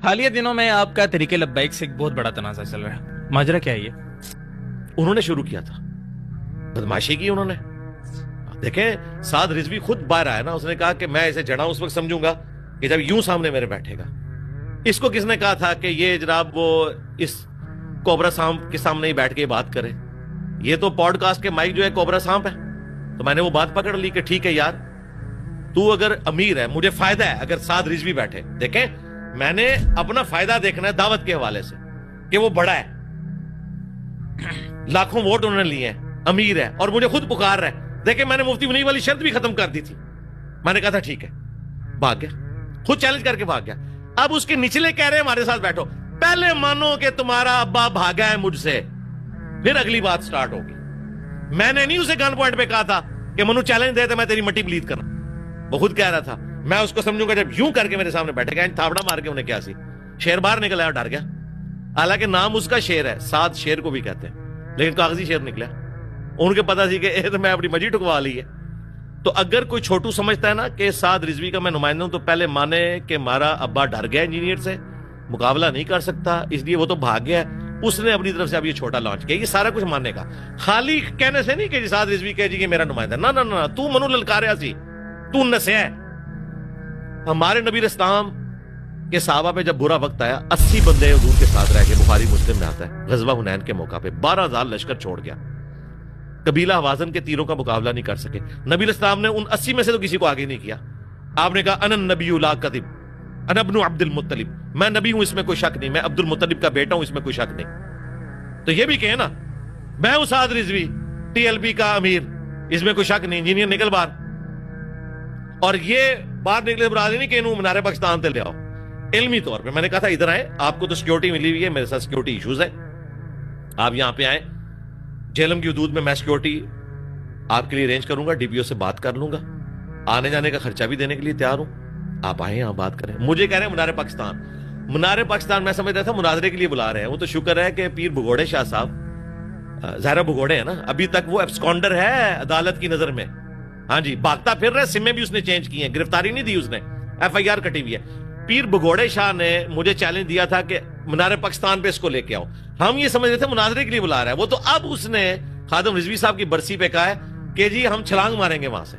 حالیہ دنوں میں آپ کا طریقہ لبیک سے ایک بہت بڑا تنازع چل رہا ہے، ماجرا کیا ہے یہ؟ انہوں نے شروع کیا تھا، بدماشی کی انہوں نے. دیکھیں سعد رضوی خود باہر آیا نا، اس نے کہا کہ میں اسے جڑا اس وقت سمجھوں گا کہ جب یوں سامنے میرے بیٹھے گا. اس کو کس نے کہا تھا کہ یہ جناب وہ اس کوبرا سانپ کے سامنے ہی بیٹھ کے بات کرے؟ یہ تو پوڈ کاسٹ کے مائک جو ہے کوبرا سانپ ہے. تو میں نے وہ بات پکڑ لی کہ ٹھیک ہے یار، تو اگر امیر ہے، مجھے فائدہ ہے اگر سعد رضوی بیٹھے. دیکھیں میں نے اپنا فائدہ دیکھنا ہے دعوت کے حوالے سے کہ وہ بڑا ہے، لاکھوں ووٹ انہوں نے لیے ہیں، امیر ہے اور مجھے خود پکار رہا ہے. دیکھیں میں نے مفتی منیر والی شرط بھی ختم کر دی تھی. میں نے کہا تھا ٹھیک ہے، بھاگ گیا، خود چیلنج کر کے بھاگ گیا. اب اس کے نچلے کہہ رہے ہیں ہمارے ساتھ بیٹھو. پہلے مانو کہ تمہارا ابا بھاگا ہے مجھ سے، پھر اگلی بات سٹارٹ ہوگی. میں نے نہیں اسے گن پوائنٹ پہ کہا تھا کہ منو چیلنج دے تو میں تیری مٹی بلیڈ کرنا. وہ خود کہہ رہا تھا میں اس کو سمجھوں گا جب یوں کر کے میرے سامنے بیٹھے گا. تھاپڑا مار کے انہیں کیا سی، شیر باہر نکل آیا، ڈر گیا. حالانکہ نام اس کا شیر ہے، سعد شیر کو بھی کہتے ہیں، لیکن کاغذی شیر نکلا. ان کے پتا سی کہ اے تو میں اپنی مجی ٹکوا لی ہے. تو اگر کوئی چھوٹو سمجھتا ہے نا کہ سعد رضوی کا میں نمائندہ ہوں، تو پہلے مانے کہ ہمارا ابا ڈر گیا انجینئر سے، مقابلہ نہیں کر سکتا، اس لیے وہ تو بھاگ گیا. اس نے اپنی طرف سے اب یہ چھوٹا لانچ کیا. یہ سارا کچھ ماننے کا، خالی کہنے سے نہیں کہ سعد رضوی کہے جی کہ میرا نمائندہ. نہ نہ نہ، تو منو للکاریا سی، تو نسیا ہے. ہمارے نبی اسلام کے صحابہ پہ جب برا وقت آیا، 80 بندے حضور کے ساتھ رہ کے، بخاری مسلم میں آتا ہے، غزوہ حنین کے موقع پہ 12,000 لشکر چھوڑ گیا. قبیلہ حوازن کے تیروں کا مقابلہ نہیں کر سکے. نبی اسلام نے ان 80 میں سے تو کسی کو آگے نہیں کیا. آپ نے کہا انا النبی لا کذب، انا ابن عبد المطلب، میں نبی ہوں اس میں کوئی شک نہیں، میں عبد المطلب کا بیٹا ہوں اس میں کوئی شک نہیں. تو یہ بھی کہیں نا میں ہوں سعد رضوی ٹی ایل پی کا امیر، اس میں کوئی شک نہیں. انجینئر نکل باہر. اور یہ باہر نکلے برادری نہیں کہ انہوں منارے پاکستان تے لے آؤ. علمی طور پہ میں نے کہا تھا ادھر آئے، آپ کو تو سیکیورٹی ملی ہوئی ہے، میرے ساتھ سیکیورٹی ایشوز ہے، آپ یہاں پہ آئیں. جہلم کی حدود میں سیکیورٹی آپ کے لیے ارینج کروں گا، ڈی پی او سے بات کر لوں گا، آنے جانے کا خرچہ بھی دینے کے لیے تیار ہوں. آپ آئیں یہاں بات کریں. مجھے کہہ رہے ہیں منارے پاکستان. منارے پاکستان میں سمجھ رہا تھا مناظرے کے لیے بلا رہے ہیں. وہ تو شکر ہے کہ پیر بھگوڑے شاہ صاحب، ظاہرہ بھگوڑے ہیں نا، ابھی تک وہ ایبسکونڈر ہے عدالت کی نظر میں. ہاں جی، بھاگتا پھر رہے، سمیں بھی اس نے چینج کی ہیں، گرفتاری نہیں دی اس نے، ایف آئی آر کٹی ہوئی ہے. پیر بھگوڑے شاہ نے مجھے چیلنج دیا تھا کہ منارے پاکستان پہ اس کو لے کے آؤ. ہم یہ سمجھ رہے تھے مناظرے کے لیے بلا رہا ہے. وہ تو اب اس نے خادم رضوی صاحب کی برسی پہ کہا ہے کہ جی ہم چھلانگ ماریں گے وہاں سے.